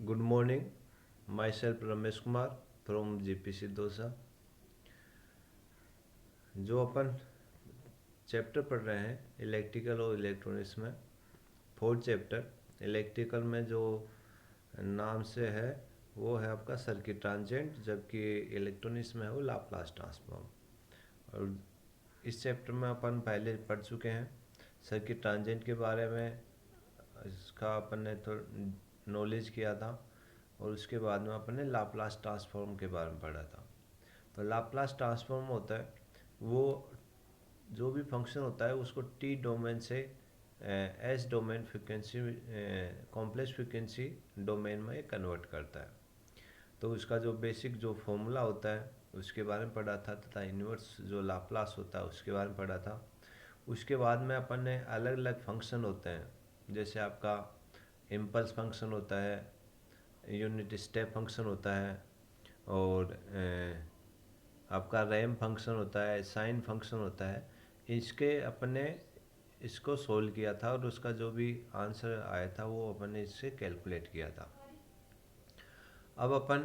Good morning. Myself Ramesh Kumar from GPC dosa. जो अपन chapter पढ़ रहे हैं इलेक्ट्रिकल और इलेक्ट्रॉनिक्स में, फोर्थ चैप्टर इलेक्ट्रिकल में जो नाम से है वो है आपका सर्किट ट्रांजिएंट, जबकि इलेक्ट्रॉनिक्स में है वो लाप्लास ट्रांसफॉर्म। और इस चैप्टर में अपन पहले पढ़ चुके हैं सर्किट ट्रांजिएंट के बारे में, इसका अपन ने तो नॉलेज किया था। और उसके बाद में अपन ने लाप्लास ट्रांसफॉर्म के बारे में पढ़ा था। तो लाप्लास ट्रांसफॉर्म होता है वो जो भी फंक्शन होता है उसको टी डोमेन से S domain frequency complex frequency domain में कन्वर्ट करता है। तो उसका जो बेसिक जो फॉर्मूला होता है उसके बारे में पढ़ा था, तथा इन्वर्स जो लाप्लास होता है उसके बारे में पढ़ा था। उसके बाद में अपन ने अलग अलग फंक्शन होते हैं, जैसे आपका इम्पल्स फंक्शन होता है, यूनिट स्टेप फंक्शन होता है, और आपका रैम फंक्शन होता है, साइन फंक्शन होता है। इसके अपने इसको सोल्व किया था और उसका जो भी आंसर आया था वो अपन ने इससे कैलकुलेट किया था। अब अपन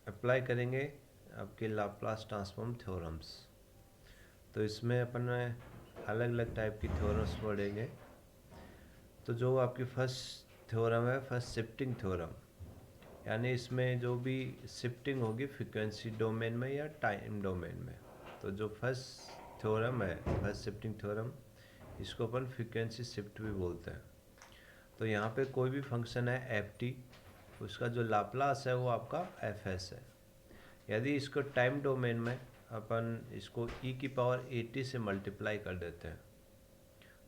अप्लाई करेंगे आपके लाप्लास ट्रांसफॉर्म थ्योरम्स। तो इसमें अपन अलग अलग टाइप की थ्योरम्स पढ़ेंगे। तो जो आपकी फर्स्ट थ्योरम है, फर्स्ट शिफ्टिंग थ्योरम, यानी इसमें जो भी शिफ्टिंग होगी फ्रीक्वेंसी डोमेन में या टाइम डोमेन में। तो जो फर्स्ट थ्योरम है, फर्स्ट शिफ्टिंग थ्योरम, इसको अपन फ्रीक्वेंसी शिफ्ट भी बोलते हैं। तो यहाँ पे कोई भी फंक्शन है एफ टी, उसका जो लाप्लास है वो आपका एफ एस है। यदि इसको टाइम डोमेन में अपन इसको ई की पावर ए टी से मल्टीप्लाई कर देते हैं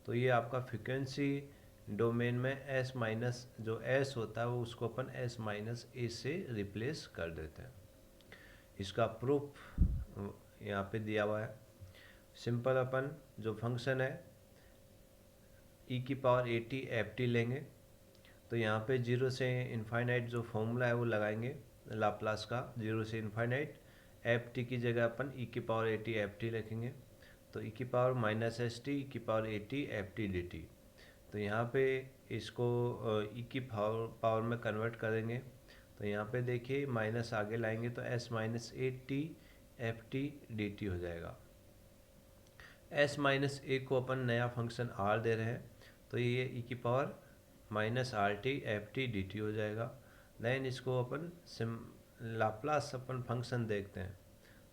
तो ये आपका फ्रीक्वेंसी डोमेन में एस माइनस जो एस होता है वो उसको अपन एस माइनस ए से रिप्लेस कर देते हैं। इसका प्रूफ यहाँ पे दिया हुआ है। सिंपल अपन जो फंक्शन है ई की power A T F T लेंगे, तो यहाँ पे जीरो से इनफाइनाइट जो फॉर्मूला है वो लगाएंगे लाप्लास का, जीरो से इनफाइनाइट। एफ टी की जगह अपन ई की power A T F T लिखेंगे, तो ई की पावर माइनस एस टी, ई की power A T F T D T. तो यहाँ पे इसको ई की पावर में कन्वर्ट करेंगे, तो यहाँ पे देखिए माइनस आगे लाएंगे तो S minus A T F T D T हो जाएगा। एस माइनस ए को अपन नया फंक्शन आर दे रहे हैं, तो ये ई की power minus R T F T D T हो जाएगा। देन इसको अपन लाप्लास अपन फंक्शन देखते हैं,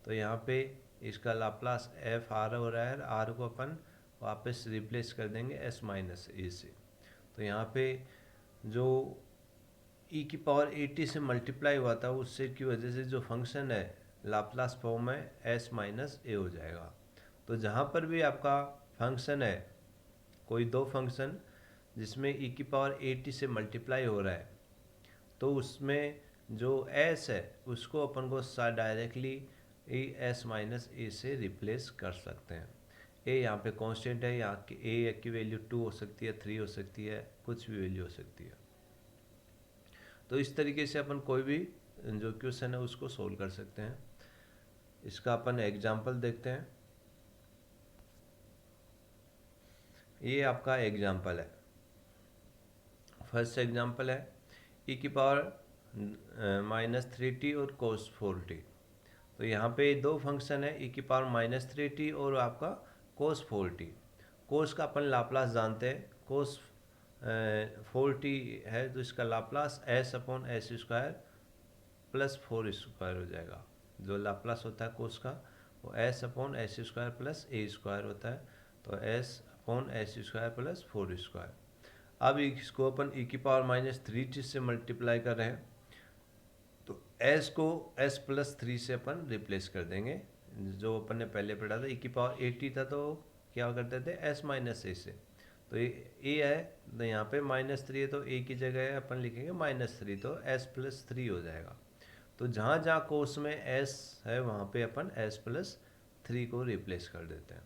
तो यहाँ पे इसका लाप्लास एफ आर हो रहा है, आर को अपन वापस रिप्लेस कर देंगे एस माइनस ए से। तो यहाँ पे जो ई की पावर ए टी से मल्टीप्लाई हुआ था उससे की वजह से जो फंक्शन है लाप्लास फॉर्म में एस माइनस ए हो जाएगा। तो जहाँ पर भी आपका फंक्शन है, कोई दो फंक्शन जिसमें ई की पावर ए टी से मल्टीप्लाई हो रहा है, तो उसमें जो एस है उसको अपन को डायरेक्टली ए एस माइनस ए से रिप्लेस कर सकते हैं। ए यहाँ पे कांस्टेंट है, यहाँ की ए की वैल्यू 2 हो सकती है, 3 हो सकती है, कुछ भी वैल्यू हो सकती है। तो इस तरीके से अपन कोई भी जो क्वेश्चन है उसको सोल्व कर सकते हैं। इसका अपन एग्जाम्पल देखते हैं। ये आपका एग्जाम्पल है, फर्स्ट एग्जाम्पल है ई की पावर माइनस थ्री टी और कोस फोर टी। तो यहाँ पे दो फंक्शन है ई की पावर माइनस थ्री टी और आपका कोस फोर टी। कोस का अपन लाप्लास जानते हैं, कोस फोर टी है तो इसका Laplace S upon S square plus four square हो जाएगा। जो लाप्लास होता है कोस का वो S upon S square plus A square होता है, तो S upon S square plus four square. अब इसको अपन ई की पावर माइनस थ्री टी से मल्टीप्लाई कर रहे हैं, तो एस को एस प्लस थ्री से अपन रिप्लेस कर देंगे। जो अपन ने पहले पढ़ा था ई की पावर ए टी था तो क्या करते थे एस माइनस ए से, तो ए है तो यहाँ पे माइनस थ्री है तो ए की जगह अपन लिखेंगे माइनस थ्री, तो एस प्लस थ्री हो जाएगा। तो जहाँ जहाँ कोस में एस है वहाँ पे अपन एस प्लस थ्री को रिप्लेस कर देते हैं।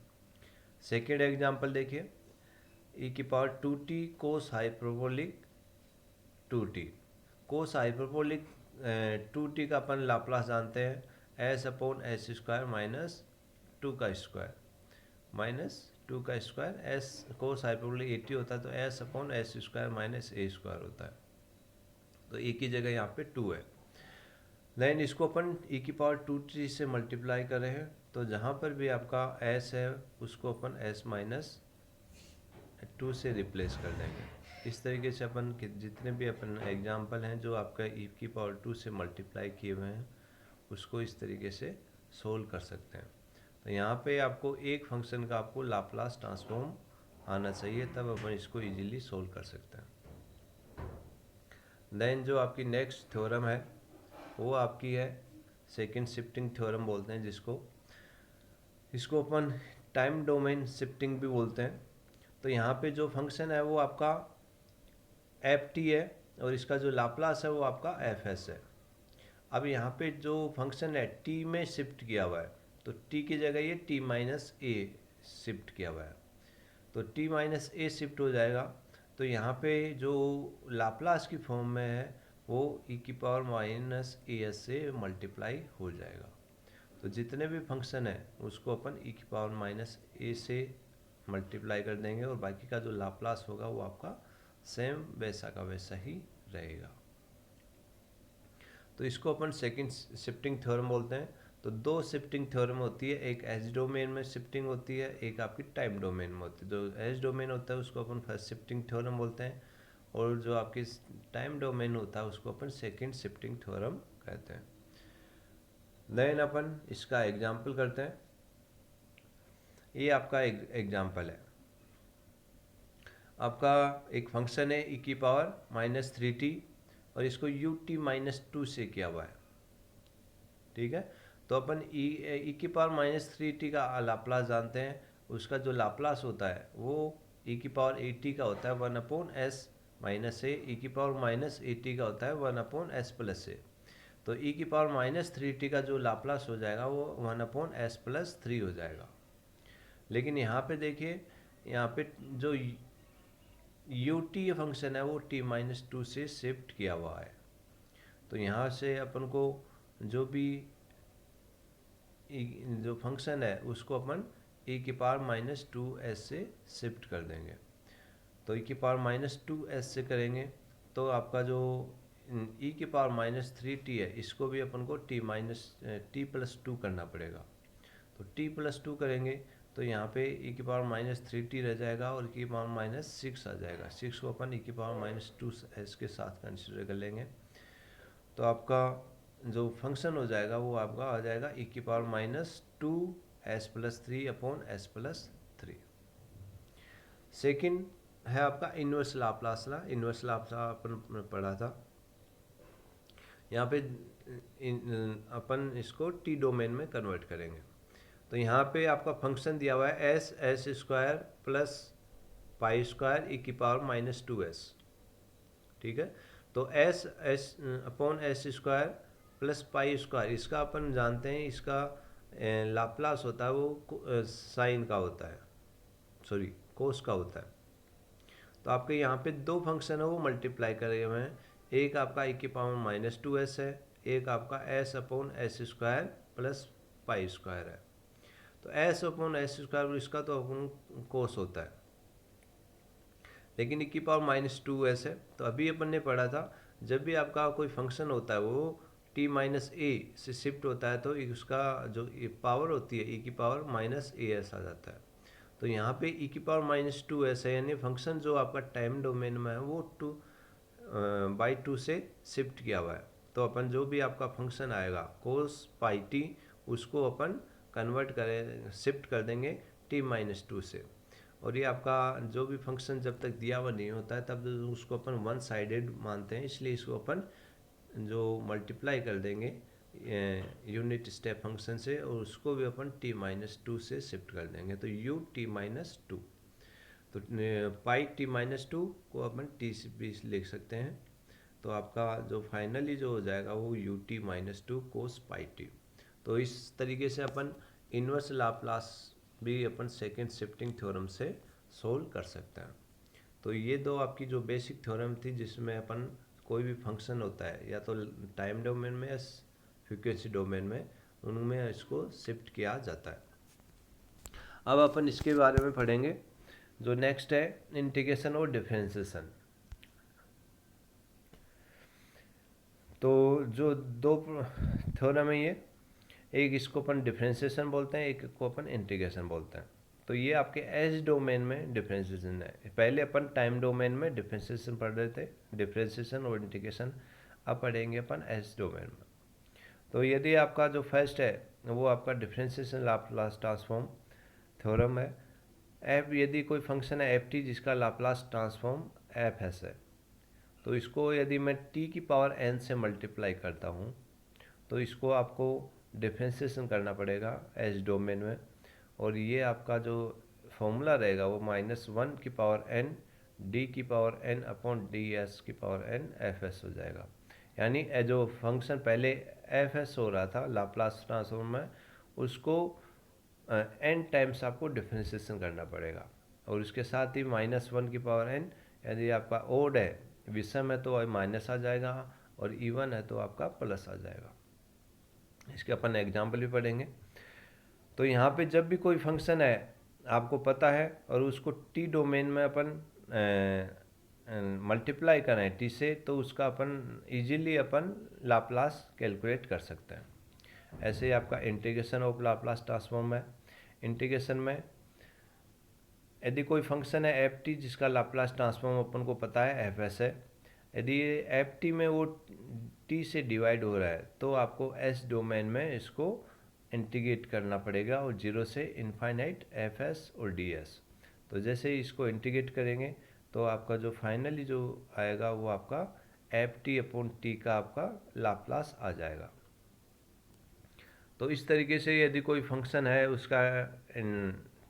सेकेंड एग्जाम्पल देखिए, ई की power two T cos hyperbolic two T. Cos hyperbolic two T का अपन लाप्लास जानते हैं S upon S square minus two का स्क्वायर माइनस 2 का स्क्वायर, एस कोस हाइपरबोलिक 80 होता है तो S upon S square minus A square होता है, तो ए की जगह यहाँ पे 2 है। देन इसको अपन e की पावर 2t से मल्टीप्लाई कर रहे हैं, तो जहाँ पर भी आपका s है उसको अपन s माइनस 2 से रिप्लेस कर देंगे। इस तरीके से अपन के जितने भी अपन एग्जाम्पल हैं जो आपका e की पावर 2 से मल्टीप्लाई किए हुए हैं उसको इस तरीके से सोल्व कर सकते हैं। तो यहाँ पे आपको एक फंक्शन का आपको लाप्लास ट्रांसफॉर्म आना चाहिए, तब अपन इसको इजीली सोल्व कर सकते हैं। देन जो आपकी नेक्स्ट थ्योरम है वो आपकी है सेकंड शिफ्टिंग थ्योरम बोलते हैं जिसको, इसको अपन टाइम डोमेन शिफ्टिंग भी बोलते हैं। तो यहाँ पे जो फंक्शन है वो आपका एफ टी है और इसका जो लाप्लास है वो आपका एफ एस है। अब यहाँ पे जो फंक्शन है टी में शिफ्ट किया हुआ है, तो टी की जगह ये टी माइनस ए शिफ्ट किया हुआ है, तो टी माइनस ए शिफ्ट हो जाएगा। तो यहाँ पे जो लाप्लास की फॉर्म में है वो ई की पावर माइनस ए एस से मल्टीप्लाई हो जाएगा। तो जितने भी फंक्शन है उसको अपन ई की पावर माइनस ए से मल्टीप्लाई कर देंगे और बाकी का जो लाप्लास होगा वो आपका सेम वैसा का वैसा ही रहेगा। तो इसको अपन सेकंड शिफ्टिंग थ्योरम बोलते हैं। तो दो शिफ्टिंग थ्योरम होती है, एक एज डोमेन में शिफ्टिंग होती है, एक आपकी टाइम डोमेन में होती है। जो एज डोमेन होता है उसको अपन फर्स्ट शिफ्टिंग थ्योरम बोलते हैं और जो आपकी टाइम डोमेन होता है उसको अपन सेकंड शिफ्टिंग थ्योरम कहते हैं। देन अपन इसका एग्जाम्पल करते हैं। ये आपका एग्जाम्पल है, आपका एक फंक्शन है ई की पावर माइनस 3t और इसको यू टी माइनस 2 से किया हुआ है, ठीक है। तो अपन ई की पावर माइनस 3t का लाप्लास जानते हैं, उसका जो लाप्लास होता है वो ई की पावर 80 का होता है 1/s माइनस ए, ई की पावर माइनस 80 का होता है 1/s प्लस ए। तो ई की पावर माइनस 3t का जो लाप्लास हो जाएगा वो 1/s प्लस 3 हो जाएगा। लेकिन यहाँ पे देखिए, यहाँ पे जो यू टी फंक्शन है वो t माइनस 2 से शिफ्ट किया हुआ है। तो यहाँ से अपन को जो भी जो फंक्शन है उसको अपन e की पावर माइनस 2s से शिफ्ट कर देंगे। तो e की पावर माइनस 2s से करेंगे तो आपका जो e की पावर माइनस 3t है इसको भी अपन को t प्लस 2 करना पड़ेगा। तो t प्लस 2 करेंगे तो यहाँ पे e की पावर माइनस 3t रह जाएगा और e की पावर माइनस 6 आ जाएगा। 6 को अपन e की पावर माइनस 2s के साथ कंसिडर कर लेंगे, तो आपका जो फंक्शन हो जाएगा वो आपका आ जाएगा e की power minus 2s plus 3 upon s plus 3। Second है आपका इन्वर्स लाप्लास ला। इन्वर्स लाप्लास अपन पढ़ा था, यहाँ पे अपन इसको टी डोमेन में कन्वर्ट करेंगे। तो यहाँ पे आपका फंक्शन दिया हुआ है S square plus pi square E की पावर माइनस 2s, ठीक है। तो S upon S square plus pi square, इसका अपन जानते हैं इसका लाप्लास होता है वो साइन का होता है, सॉरी कोस का होता है। तो आपके यहाँ पे दो फंक्शन है वो मल्टीप्लाई करे हुए हैं, एक आपका ई की पावर माइनस 2s है, एक आपका S upon S square plus pi square है। तो एस अपॉन एस स्क्वायर इसका तो अपन कोस होता है, लेकिन ई की पावर माइनस 2s है। तो अभी अपन ने पढ़ा था जब भी आपका कोई फंक्शन होता है वो t माइनस ए से शिफ्ट होता है तो उसका जो पावर होती है ई की पावर माइनस ए एस आ जाता है। तो यहाँ पे ई की पावर माइनस 2s है, यानी फंक्शन जो आपका टाइम डोमेन में है वो 2/2 से शिफ्ट किया हुआ है। तो अपन जो भी आपका फंक्शन आएगा कोस पाई टी उसको अपन कन्वर्ट करें, शिफ्ट कर देंगे t माइनस 2 से। और ये आपका जो भी फंक्शन जब तक दिया हुआ नहीं होता है तब उसको अपन वन साइडेड मानते हैं, इसलिए इसको अपन जो मल्टीप्लाई कर देंगे यूनिट स्टेप फंक्शन से और उसको भी अपन t माइनस 2 से शिफ्ट कर देंगे। तो u t माइनस 2, तो पाई t माइनस 2 को अपन t से भी लिख सकते हैं। तो आपका जो फाइनली जो हो जाएगा वो u t माइनस 2 कोस पाई t। तो इस तरीके से अपन इन्वर्स लाप्लास भी अपन सेकेंड शिफ्टिंग थ्योरम से सोल्व कर सकते हैं। तो ये दो आपकी जो बेसिक थ्योरम थी जिसमें अपन कोई भी फंक्शन होता है या तो टाइम डोमेन में या फ्रीक्वेंसी डोमेन में, उनमें इसको शिफ्ट किया जाता है। अब अपन इसके बारे में पढ़ेंगे। जो नेक्स्ट है इंटीग्रेशन और डिफरेंशिएशन। तो जो दो थ्योरम है ये, एक इसको अपन डिफरेंशिएशन बोलते हैं, एक को अपन इंटीग्रेशन बोलते हैं। तो ये आपके एज डोमेन में डिफरेंशिएशन है। पहले अपन टाइम डोमेन में डिफरेंशिएशन पढ़ रहे थे, डिफरेंशिएशन और इंटीग्रेशन। अब पढ़ेंगे अपन एज डोमेन में। तो यदि आपका जो फर्स्ट है वो आपका डिफरेंशिएशन लाप्लास ट्रांसफॉर्म थ्योरम है। एफ, यदि कोई फंक्शन है एफ टी जिसका लाप्लास ट्रांसफॉर्म एफ एस है, तो इसको यदि मैं टी की पावर एन से मल्टीप्लाई करता हूँ तो इसको आपको डिफरेंशिएशन करना पड़ेगा एज डोमेन में। और ये आपका जो फॉर्मूला रहेगा वो -1 की पावर एन डी की power N upon D S की पावर एन एफ एस हो जाएगा। यानी जो फंक्शन पहले एफ एस हो रहा था लाप्लास ट्रांसफॉर्म में, उसको एन टाइम्स आपको डिफरेंशिएशन करना पड़ेगा। और उसके साथ ही -1 की पावर एन, यदि आपका ओड है, विषम है तो माइनस आ जाएगा, और इवन है तो आपका प्लस आ जाएगा। इसके अपन एग्जाम्पल भी पढ़ेंगे। तो यहाँ पे जब भी कोई फंक्शन है आपको पता है और उसको टी डोमेन में अपन मल्टीप्लाई करें टी से, तो उसका अपन इजीली अपन लाप्लास कैलकुलेट कर सकते हैं। ऐसे ही आपका इंटीग्रेशन ऑफ लाप्लास ट्रांसफॉर्म है। इंटीग्रेशन में यदि कोई फंक्शन है एफ टी जिसका लाप्लास ट्रांसफॉर्म अपन को पता है एफ एस है, यदि एफ टी में वो टी से डिवाइड हो रहा है तो आपको एस डोमेन में इसको इंटीग्रेट करना पड़ेगा, और 0 से इनफाइनाइट एफ एस और डी एस। तो जैसे ही इसको इंटीग्रेट करेंगे तो आपका जो फाइनली जो आएगा वो आपका एफ टी अपॉन टी का आपका लाप्लास आ जाएगा। तो इस तरीके से यदि कोई फंक्शन है उसका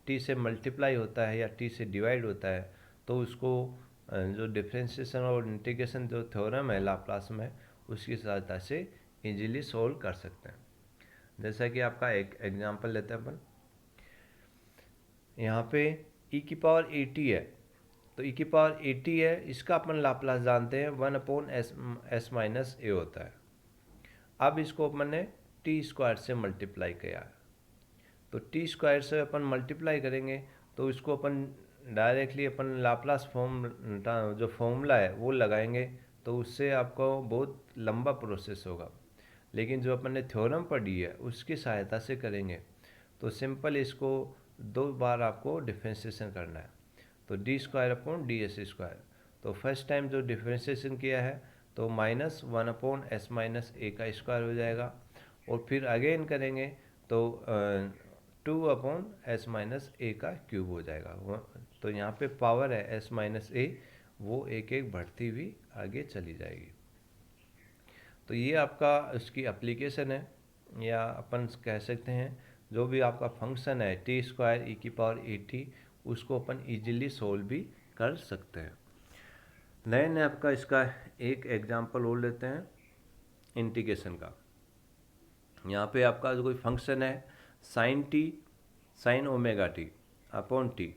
टी से मल्टीप्लाई होता है या टी से डिवाइड होता है, तो उसको जो डिफरेंशिएशन और इंटीग्रेशन जो थ्योरम है लाप्लास में, उसकी सहायता से इजीली सोल्व कर सकते हैं। जैसा कि आपका एक एग्जांपल लेते हैं अपन। यहाँ पे e की पावर 80 है, तो e की पावर 80 है, इसका अपन लाप्लास जानते हैं 1/s माइनस ए होता है। अब इसको अपन ने टी स्क्वायर से मल्टीप्लाई किया है, तो टी स्क्वायर से अपन मल्टीप्लाई करेंगे तो इसको अपन डायरेक्टली अपन लाप्लास फॉर्म जो फॉर्मूला है वो लगाएंगे, तो उससे आपको बहुत लंबा प्रोसेस होगा। लेकिन जो अपन ने थ्योरम पढ़ी है उसकी सहायता से करेंगे तो सिंपल इसको 2 बार आपको डिफरेंशिएशन करना है, तो D square upon D S square. तो फर्स्ट टाइम जो डिफरेंशिएशन किया है तो -1/s माइनस ए का स्क्वायर हो जाएगा, और फिर अगेन करेंगे तो 2/s माइनस ए का क्यूब हो जाएगा। तो यहाँ पे पावर है s माइनस ए, वो एक एक बढ़ती हुई आगे चली जाएगी। तो ये आपका उसकी एप्लीकेशन है, या अपन कह सकते हैं जो भी आपका फंक्शन है टी स्क्वायर ई की पावर 80, उसको अपन इजीली सोल्व भी कर सकते हैं। नए आपका इसका एक एग्जांपल और लेते हैं इंटीग्रेशन का। यहाँ पे आपका जो कोई फंक्शन है sine omega T upon T,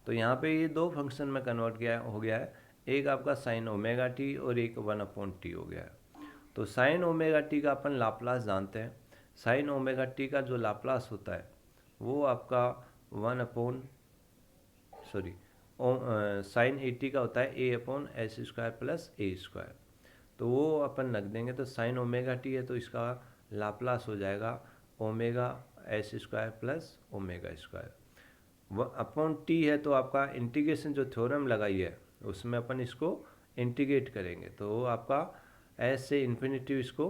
तो यहाँ पे ये 2 फंक्शन में कन्वर्ट हो गया है, एक आपका साइन ओमेगा टी और एक 1/t हो गया है। तो साइन ओमेगा टी का अपन लाप्लास जानते हैं। साइन ओमेगा टी का जो लाप्लास होता है वो आपका साइन 80 का होता है a/s² प्लस a²। तो वो अपन रख देंगे, तो साइन ओमेगा टी है तो इसका लाप्लास हो जाएगा ओमेगा/s² प्लस ओमेगा²। अपॉन टी है तो आपका इंटीग्रेशन जो थ्योरम लगाई है उसमें अपन इसको इंटीग्रेट करेंगे, तो वो आपका एस से इन्फिनिटी इसको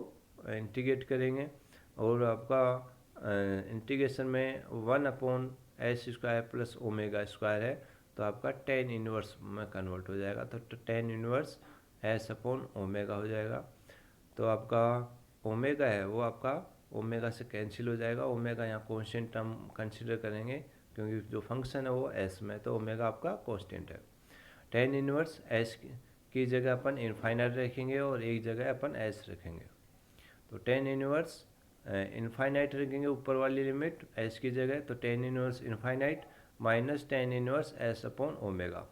इंटीग्रेट करेंगे, और आपका इंटीग्रेशन में 1/s² प्लस ओमेगा² है तो आपका tan इनवर्स में कन्वर्ट हो जाएगा, तो tan इनवर्स s/ओमेगा हो जाएगा। तो आपका ओमेगा है वो आपका ओमेगा से कैंसिल हो जाएगा, ओमेगा यहाँ कॉन्स्टेंट टर्म कंसिडर करेंगे क्योंकि जो फंक्शन है वो s में, तो ओमेगा आपका कॉन्स्टेंट है। tan इनवर्स s की जगह अपन इनफाइनाइट रखेंगे और एक जगह अपन s रखेंगे, तो tan इनवर्स इनफाइनाइट रखेंगे ऊपर वाली लिमिट s की जगह, तो tan inverse infinite minus tan inverse s/ओमेगा।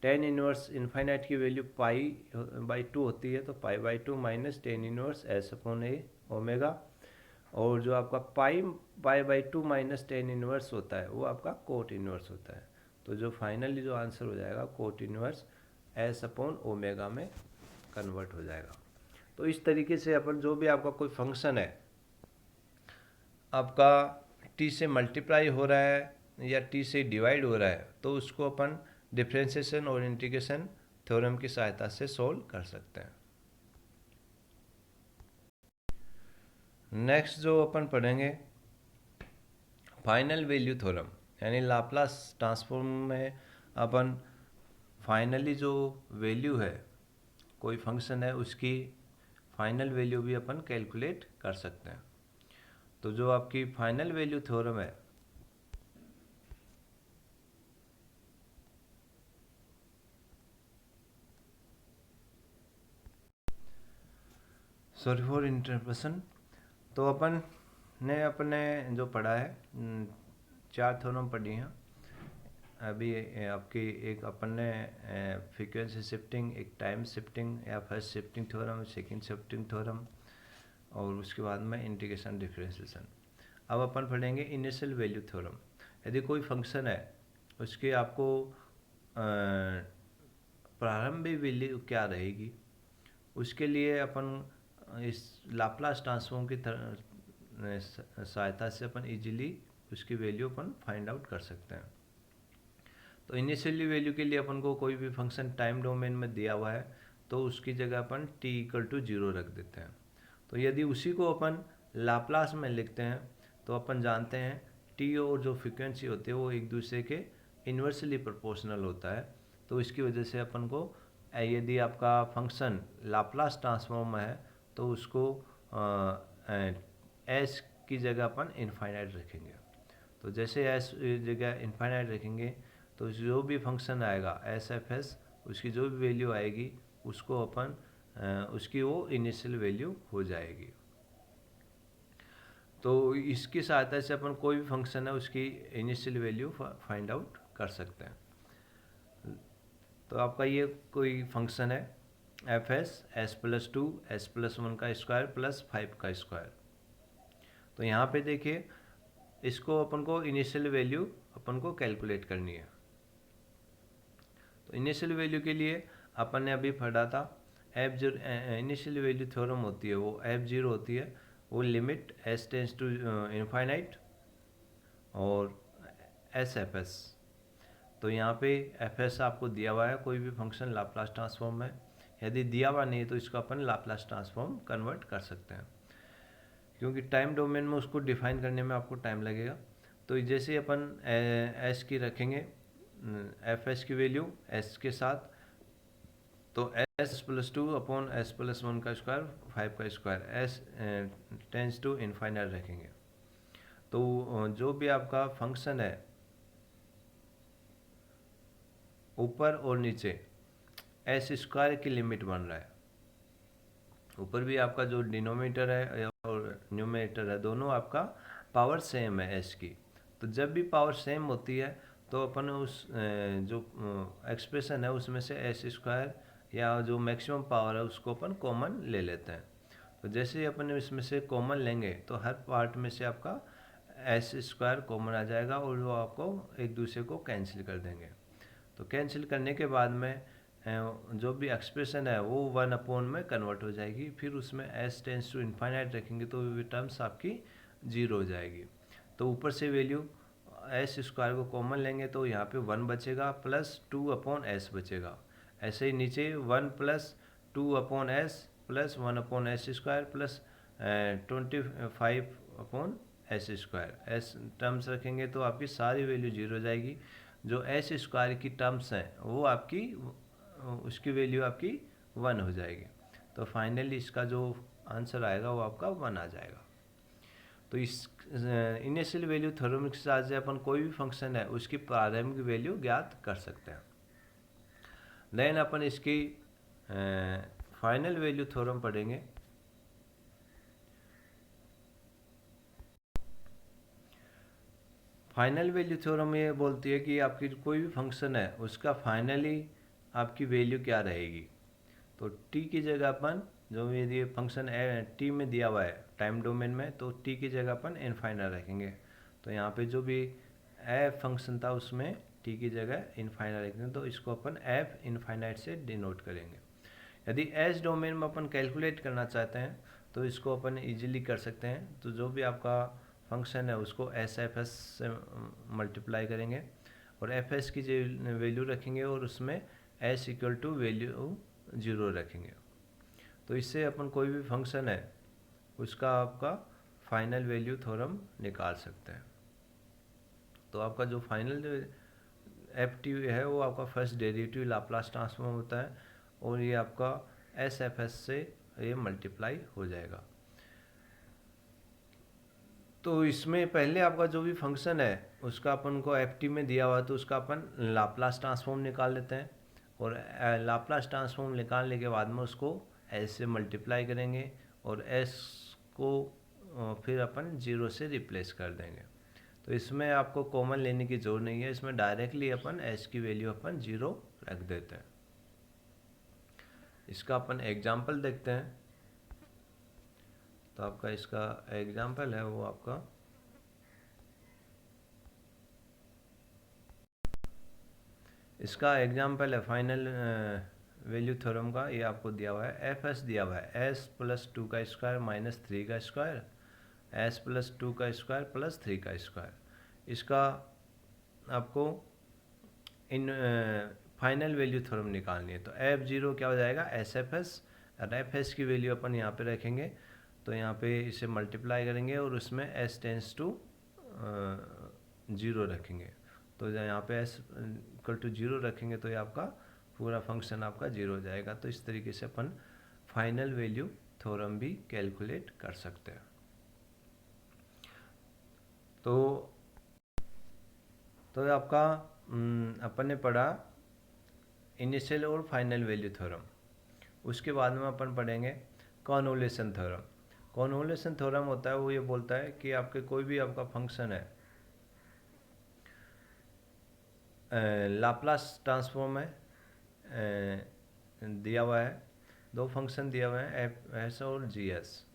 tan इनवर्स इनफाइनाइट की वैल्यू π/2 होती है, तो π/2 माइनस tan इनवर्स s/ओमेगा, और जो आपका पाई/2 माइनस टेन इनवर्स होता है वो आपका कोट इनवर्स होता है। तो जो फाइनली जो आंसर हो जाएगा कोट इनवर्स S/ओमेगा में कन्वर्ट हो जाएगा। तो इस तरीके से अपन जो भी आपका कोई फंक्शन है आपका t से मल्टीप्लाई हो रहा है या t से डिवाइड हो रहा है तो उसको अपन डिफरेंशिएशन और इंटीग्रेशन थ्योरम की सहायता से सोल्व कर सकते हैं। नेक्स्ट जो अपन पढ़ेंगे फाइनल वैल्यू थ्योरम, यानी लाप्लास ट्रांसफॉर्म में अपन फाइनली जो वैल्यू है कोई फंक्शन है उसकी फाइनल वैल्यू भी अपन कैलकुलेट कर सकते हैं। तो जो आपकी फाइनल वैल्यू थ्योरम है सॉरी फॉर इंटरप्रेशन, तो अपन ने अपने जो पढ़ा है 4 थ्योरम पढ़ी हैं अभी आपकी। एक अपन ने फ्रीक्वेंसी शिफ्टिंग, एक टाइम शिफ्टिंग या first shifting theorem, second shifting theorem और उसके बाद में इंटीग्रेशन डिफरेंशिएशन। अब अपन पढ़ेंगे इनिशियल वैल्यू थ्योरम। यदि कोई फंक्शन है उसकी आपको प्रारंभिक वैल्यू क्या रहेगी उसके लिए अपन इस लाप्लास ट्रांसफॉर्म की सहायता से अपन इजीली उसकी वैल्यू अपन फाइंड आउट कर सकते हैं। तो इनिशियली वैल्यू के लिए अपन को कोई भी फंक्शन टाइम डोमेन में दिया हुआ है तो उसकी जगह अपन t=0 रख देते हैं। तो यदि उसी को अपन लाप्लास में लिखते हैं तो अपन जानते हैं t और जो फ्रीक्वेंसी होती है वो एक दूसरे के इन्वर्सली प्रोपोर्शनल होता है। तो इसकी वजह से अपन को यदि आपका फंक्शन लाप्लास ट्रांसफॉर्म है तो उसको s की जगह अपन इनफाइनाइट रखेंगे। तो जैसे s जगह इनफाइनाइट रखेंगे तो जो भी फंक्शन आएगा S/F उसकी जो भी वैल्यू आएगी उसको अपन उसकी वो इनिशियल वैल्यू हो जाएगी। तो इसकी सहायता से अपन कोई भी फंक्शन है उसकी इनिशियल वैल्यू फाइंड आउट कर सकते हैं। तो आपका ये कोई फंक्शन है F(s) s+2 s+1 का स्क्वायर प्लस 5 का स्क्वायर। तो यहाँ पे देखिए इसको अपन को इनिशियल वैल्यू अपन को कैलकुलेट करनी है। तो इनिशियल वैल्यू के लिए अपन ने अभी पढ़ा था F0 इनिशियल वैल्यू थ्योरम होती है वो F0 होती है, वो limit s tends to infinite और S/F। तो यहाँ पे F आपको दिया हुआ है कोई भी फंक्शन लाप्लास ट्रांसफॉर्म में, यदि दिया हुआ नहीं तो इसको अपन लाप्लास ट्रांसफॉर्म कन्वर्ट कर सकते हैं क्योंकि टाइम डोमेन में उसको डिफाइन करने में आपको टाइम लगेगा। तो जैसे अपन s की रखेंगे F(s) की वैल्यू s के साथ तो s+2/s+1 का स्क्वायर 5 का square s tends to infinite रखेंगे। तो जो भी आपका फंक्शन है ऊपर और नीचे s स्क्वायर की लिमिट बन रहा है। ऊपर भी आपका जो डिनोमिनेटर है और न्यूमरेटर है दोनों आपका पावर सेम है s की। तो जब भी पावर सेम होती है तो अपन उस जो एक्सप्रेशन है उसमें से s स्क्वायर या जो मैक्सिमम पावर है उसको अपन कॉमन ले लेते हैं। तो जैसे ही अपन इसमें से कॉमन लेंगे तो हर पार्ट में से आपका s स्क्वायर कॉमन आ जाएगा और वो आपको एक दूसरे को कैंसिल कर देंगे। तो कैंसिल करने के बाद में जो भी एक्सप्रेशन है वो 1 में कन्वर्ट हो जाएगी। फिर उसमें s टेंस टू इनफाइनाइट रखेंगे तो ये टर्म्स आपकी 0 हो जाएगी। तो ऊपर से वैल्यू s स्क्वायर को कॉमन लेंगे तो यहाँ पे 1 बचेगा प्लस 2/s बचेगा। ऐसे ही नीचे 1 plus 2/s plus 1/s square plus 25/s square s terms रखेंगे तो आपकी सारी वैल्यू 0 हो जाएगी। जो s स्क्वायर की टर्म्स हैं वो आपकी उसकी वैल्यू आपकी 1 हो जाएगी। तो फाइनली इसका जो आंसर आएगा वो आपका 1 आ जाएगा। तो इस इनिशियल वैल्यू थ्योरम के साथ से अपन कोई भी फंक्शन है उसकी प्रारंभिक वैल्यू ज्ञात कर सकते हैं। देन अपन इसकी फाइनल वैल्यू थ्योरम पढ़ेंगे। फाइनल वैल्यू थ्योरम ये बोलती है कि आपकी कोई भी फंक्शन है उसका फाइनली आपकी वैल्यू क्या रहेगी। तो t की जगह अपन जो यदि फंक्शन टी में दिया हुआ है टाइम डोमेन में, तो टी की जगह अपन इनफाइनाइट रखेंगे। तो यहाँ पे जो भी एफ फंक्शन था उसमें टी की जगह इनफाइनाइट रखेंगे, तो इसको अपन एफ इनफाइनाइट से डिनोट करेंगे। यदि एस डोमेन में अपन कैलकुलेट करना चाहते हैं तो इसको अपन इजीली कर सकते हैं। तो जो भी आपका फंक्शन है उसको एस एफ एस से मल्टीप्लाई करेंगे और एफ एस की जो वैल्यू रखेंगे और उसमें एस इक्वल टू वैल्यू 0 रखेंगे। तो इससे अपन कोई भी फंक्शन है उसका आपका फाइनल वैल्यू थ्योरम निकाल सकते हैं। तो आपका जो फाइनल जो एफ टी है वो आपका फर्स्ट डेरिवेटिव लाप्लास ट्रांसफॉर्म होता है और ये आपका एस एफ एस से ये मल्टीप्लाई हो जाएगा। तो इसमें पहले आपका जो भी फंक्शन है उसका अपन को एफ टी में दिया हुआ तो उसका अपन लाप्लास ट्रांसफॉर्म निकाल लेते हैं और लाप्लास ट्रांसफॉर्म निकालने के बाद में उसको एस से मल्टीप्लाई करेंगे और एस को फिर अपन 0 से रिप्लेस कर देंगे। तो इसमें आपको कॉमन लेने की जरूरत नहीं है, इसमें डायरेक्टली अपन एस की वैल्यू अपन 0 रख देते हैं। इसका अपन एग्जाम्पल देखते हैं। तो आपका इसका एग्जाम्पल है वो आपका इसका एग्जाम्पल है फाइनल वैल्यू थ्योरम का। ये आपको दिया हुआ है, एफ एस दिया हुआ है एस प्लस 2 का स्क्वायर माइनस 3 का स्क्वायर, एस प्लस 2 का स्क्वायर प्लस 3 का स्क्वायर। इसका आपको इन फाइनल वैल्यू थ्योरम निकालनी है। तो एफ 0 क्या हो जाएगा एस एफ एस, और एफ एस की वैल्यू अपन यहाँ पे रखेंगे। तो यहाँ पे इसे मल्टीप्लाई करेंगे और उसमें एस टेंस टू 0 रखेंगे। तो यहाँ पे एस इक्वल टू 0 रखेंगे तो ये आपका पूरा फंक्शन आपका 0 हो जाएगा। तो इस तरीके से अपन फाइनल वैल्यू थ्योरम भी कैलकुलेट कर सकते हैं। तो आपका अपन ने पढ़ा इनिशियल और फाइनल वैल्यू थ्योरम। उसके बाद में अपन पढ़ेंगे कॉन्वोल्यूशन थ्योरम। कॉन्वोल्यूशन थ्योरम होता है वो ये बोलता है कि आपके कोई भी आपका फंक्शन है लाप्लास ट्रांसफॉर्म है दिया हुआ है, दो फंक्शन दिया हुआ है एफ एस और जी एस,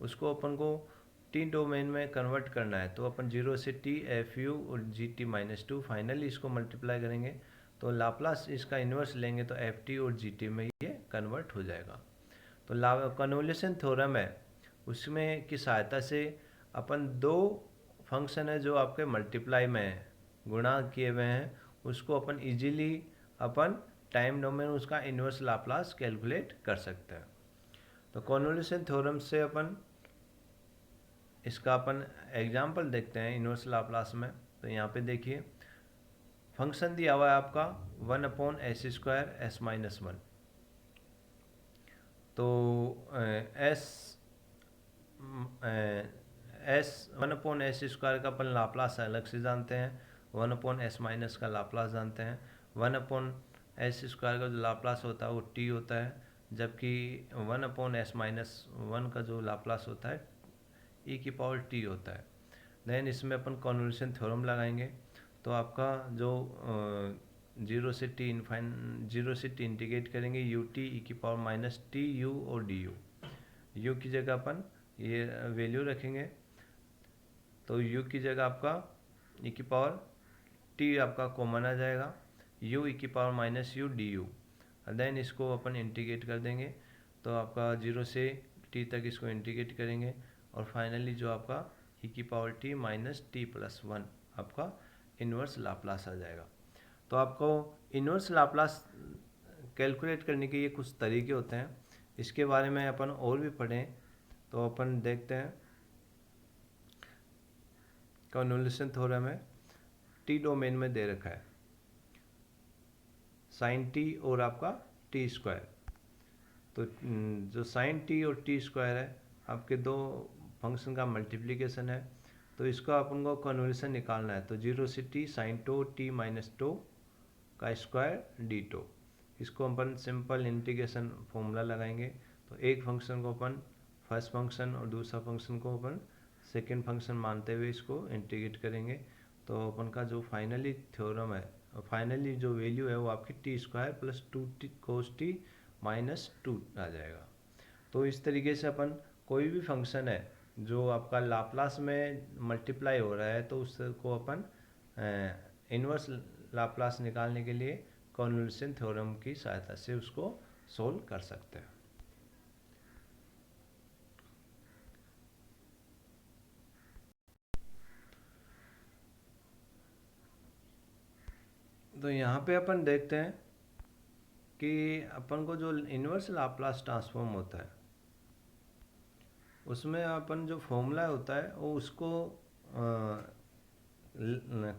उसको अपन को टी डोमेन में कन्वर्ट करना है। तो अपन 0 से टी एफ यू और जी टी माइनस 2 फाइनली इसको मल्टीप्लाई करेंगे तो लाप्लास इसका इन्वर्स लेंगे तो एफ टी और जी टी में ये कन्वर्ट हो जाएगा। तो कन्वोल्यूशन थ्योरम है उसमें की सहायता से अपन दो फंक्शन है जो आपके मल्टीप्लाई में है, गुणा किए हुए हैं, उसको अपन इजीली अपन टाइम डोमेन उसका इन्वर्स लाप्लास कैलकुलेट कर सकते हैं। तो कन्वोल्यूशन थ्योरम से अपन इसका अपन एग्जाम्पल देखते हैं इन्वर्स लाप्लास में। तो यहाँ पे देखिए फंक्शन दिया हुआ है आपका 1/s² s-1। तो एस 1/s² का अपन लाप्लास अलग से जानते हैं, 1/s- का लाप्लास जानते हैं। 1/s² का जो लाप्लास होता है वो t होता है, जबकि 1/s-1 का जो लाप्लास होता है e⁻t होता है। देन इसमें अपन कन्वोल्यूशन थ्योरम लगाएंगे तो आपका जो 0 से t इंटीग्रेट करेंगे ut e⁻t u और du, u की जगह अपन ये वैल्यू रखेंगे। तो u की जगह आपका e⁻t आपका कॉमन आ जाएगा, u e⁻u du। देन इसको अपन इंटीग्रेट कर देंगे तो आपका 0 से t तक इसको इंटीग्रेट करेंगे और फाइनली जो आपका e⁻t-t+1 आपका इन्वर्स लाप्लास आ जाएगा। तो आपको इन्वर्स लाप्लास कैलकुलेट करने के ये कुछ तरीके होते हैं, इसके बारे में अपन और भी पढ़ें तो अपन देखते हैं। कन्वोल्यूशन थ्योरम है टी डोमेन में दे रखा है साइन टी और आपका टी स्क्वायर। तो जो साइन टी और टी स्क्वायर है आपके दो फंक्शन का मल्टीप्लिकेशन है, तो इसको अपन को कन्वोल्यूशन निकालना है। तो 0 से T sine tau T minus tau का स्क्वायर डी टो, इसको अपन सिंपल इंटीग्रेशन फॉर्मूला लगाएंगे। तो एक फंक्शन को अपन फर्स्ट फंक्शन और दूसरा फंक्शन को अपन सेकेंड फंक्शन मानते हुए इसको इंटीग्रेट करेंगे। तो अपन का जो फाइनली थ्योरम है, फाइनली जो वैल्यू है वो आपकी T square plus 2t cos t minus 2 आ जाएगा। तो इस तरीके से अपन कोई भी फंक्शन है जो आपका लाप्लास में मल्टीप्लाई हो रहा है तो उसको अपन इन्वर्स लाप्लास निकालने के लिए कन्वोल्यूशन थ्योरम की सहायता से उसको सोल्व कर सकते हैं। तो यहाँ पे अपन देखते हैं कि अपन को जो इन्वर्स लाप्लास ट्रांसफॉर्म होता है उसमें अपन जो फॉर्मूला होता है वो उसको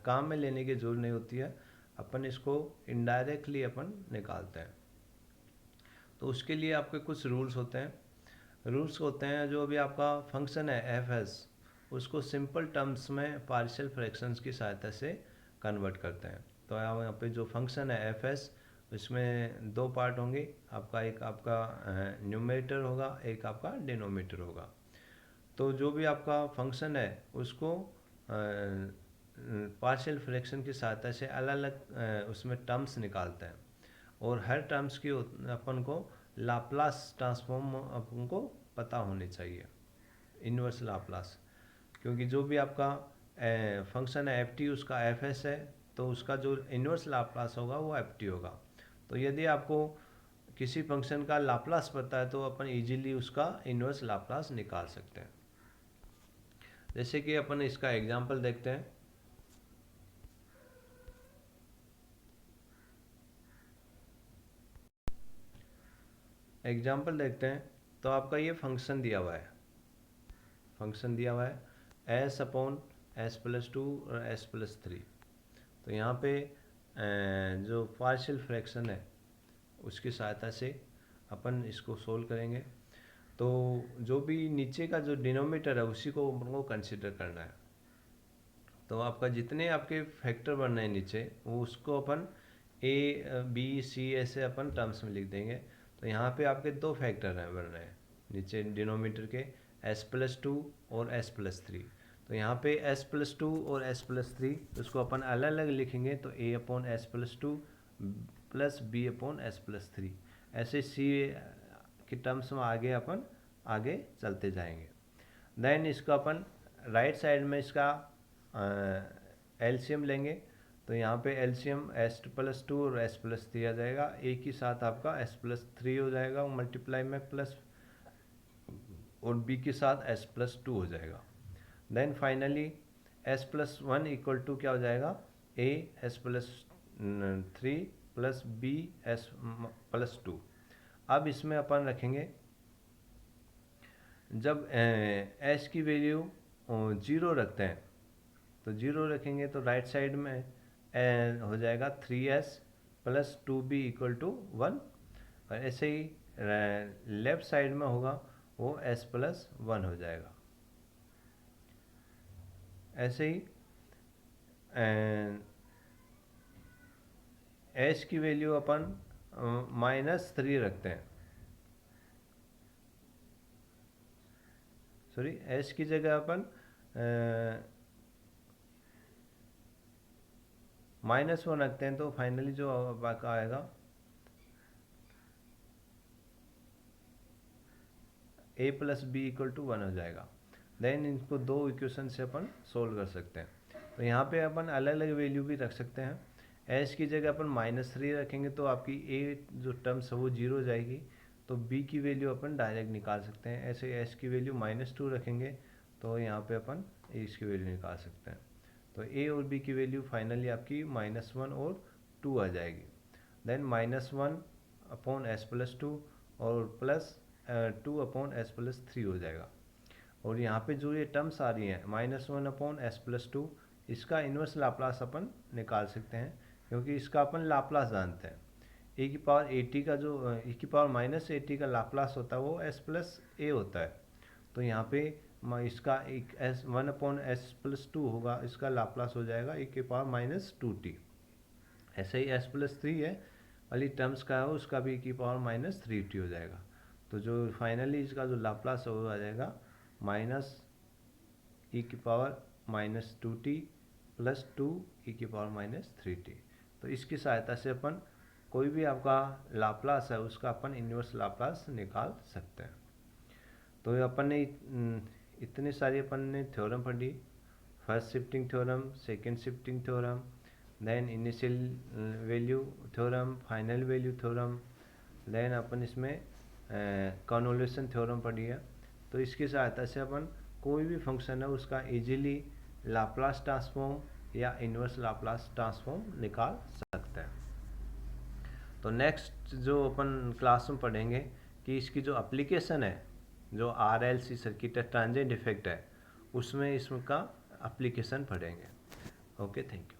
काम में लेने की जरूरत नहीं होती है, अपन इसको इनडायरेक्टली अपन निकालते हैं। तो उसके लिए आपके कुछ रूल्स होते हैं। रूल्स होते हैं जो भी आपका फंक्शन है एफ एस उसको सिंपल टर्म्स में पार्शियल फ्रैक्शंस की सहायता से कन्वर्ट करते हैं। तो यहाँ पे जो फंक्शन है एफ एस इसमें दो पार्ट होंगे, आपका एक आपका न्यूमरेटर होगा, एक आपका डिनोमिनेटर होगा। तो जो भी आपका फंक्शन है उसको पार्शियल फ्रैक्शन की सहायता से अलग अलग उसमें टर्म्स निकालते हैं और हर टर्म्स की अपन को लाप्लास ट्रांसफॉर्म अपन को पता होनी चाहिए, इन्वर्स लाप्लास। क्योंकि जो भी आपका फंक्शन है एफ टी उसका एफ एस है तो उसका जो इन्वर्स लाप्लास होगा वो एफ टी होगा। तो यदि आपको किसी फंक्शन का लाप्लास पता है तो अपन इजीली उसका इन्वर्स लाप्लास निकाल सकते हैं। जैसे कि अपन इसका एग्जांपल देखते हैं। एग्जांपल देखते हैं तो आपका ये फंक्शन दिया हुआ है, फंक्शन दिया हुआ है S upon S plus two और एस प्लस थ्री। तो यहाँ पे जो पार्शियल फ्रैक्शन है उसकी सहायता से अपन इसको सोल्व करेंगे। तो जो भी नीचे का जो डिनोमिनेटर है उसी को अपन को कंसिडर करना है। तो आपका जितने आपके फैक्टर बन रहे हैं नीचे वो उसको अपन ए बी सी ऐसे अपन टर्म्स में लिख देंगे। तो यहाँ पे आपके दो फैक्टर हैं बन रहे हैं नीचे डिनोमिनेटर के, एस प्लस टू और एस प्लस थ्री। तो यहाँ पे एस प्लस टू और एस प्लस थ्री उसको अपन अलग अलग लिखेंगे तो A upon S plus two plus B upon S plus three, ऐसे सी के टर्म्स में आगे अपन आगे चलते जाएंगे। देन इसको अपन राइट साइड में इसका एलसीएम लेंगे। तो यहाँ पे एलसीएम एस प्लस टू और एस प्लस थ्री आ जाएगा, एक ही साथ आपका एस प्लस थ्री हो जाएगा मल्टीप्लाई में प्लस और बी के साथ एस प्लस टू हो जाएगा। Then finally S plus one equal to क्या हो जाएगा, A S plus three plus B S plus two. अब इसमें अपन रखेंगे जब एस की वैल्यू जीरो रखते हैं तो जीरो रखेंगे तो राइट साइड में हो जाएगा three S plus two B equal to one, और ऐसे ही लेफ्ट साइड में होगा वो एस प्लस वन हो जाएगा। ऐसे ही एस की वैल्यू अपन माइनस थ्री रखते हैं, सॉरी एस की जगह अपन माइनस वन रखते हैं। तो फाइनली जो आएगा A plus B equal to one हो जाएगा। देन इनको दो इक्वेशन से अपन सोल्व कर सकते हैं। तो यहाँ पे अपन अलग अलग वैल्यू भी रख सकते हैं। एस की जगह अपन माइनस थ्री रखेंगे तो आपकी ए जो टर्म्स है वो जीरो हो जाएगी, तो बी की वैल्यू अपन डायरेक्ट निकाल सकते हैं। ऐसे एस की वैल्यू माइनस टू रखेंगे तो यहाँ पे अपन इसकी वैल्यू निकाल सकते हैं। तो ए और बी की वैल्यू फाइनली आपकी माइनस वन और टू आ जाएगी। Then minus one upon S plus two और plus two upon S plus three हो जाएगा। और यहाँ पे जो ये टर्म्स आ रही हैं minus one upon S plus to, इसका इन्वर्स लाप्लास अपन निकाल सकते हैं क्योंकि इसका अपन लाप्लास जानते हैं। ए की पावर ए टी का जो ए की पावर माइनस ए टी का लाप्लास होता है वो एस प्लस ए होता है। तो यहाँ पे इसका एक S one upon S plus to होगा, इसका लाप्लास हो जाएगा ए की पावर माइनस टू टी। ऐसे ही एस प्लस थ्री है वाली टर्म्स का है उसका भी ए की पावर माइनस थ्री टी हो जाएगा। तो जो फाइनली इसका जो लाप्लास है वो आ जाएगा माइनस ई की power minus two T plus two E की पावर माइनस थ्री टी। तो इसकी सहायता से अपन कोई भी आपका लाप्लास है उसका अपन इन्वर्स लाप्लास निकाल सकते हैं। तो अपन ने इतने सारी अपन ने थ्योरम पढ़ी, first shifting theorem, second shifting theorem, then initial value theorem, final value theorem, then अपन इसमें कन्वोल्यूशन थ्योरम पढ़ी है। तो इसकी सहायता से अपन कोई भी फंक्शन है उसका इजीली लाप्लास ट्रांसफॉर्म या इन्वर्स लाप्लास ट्रांसफॉर्म निकाल सकते हैं। तो नेक्स्ट जो अपन क्लास में पढ़ेंगे कि इसकी जो एप्लीकेशन है, जो RLC सर्किट है, ट्रांजिएंट इफेक्ट है, उसमें इसका एप्लीकेशन पढ़ेंगे। Okay, thank you.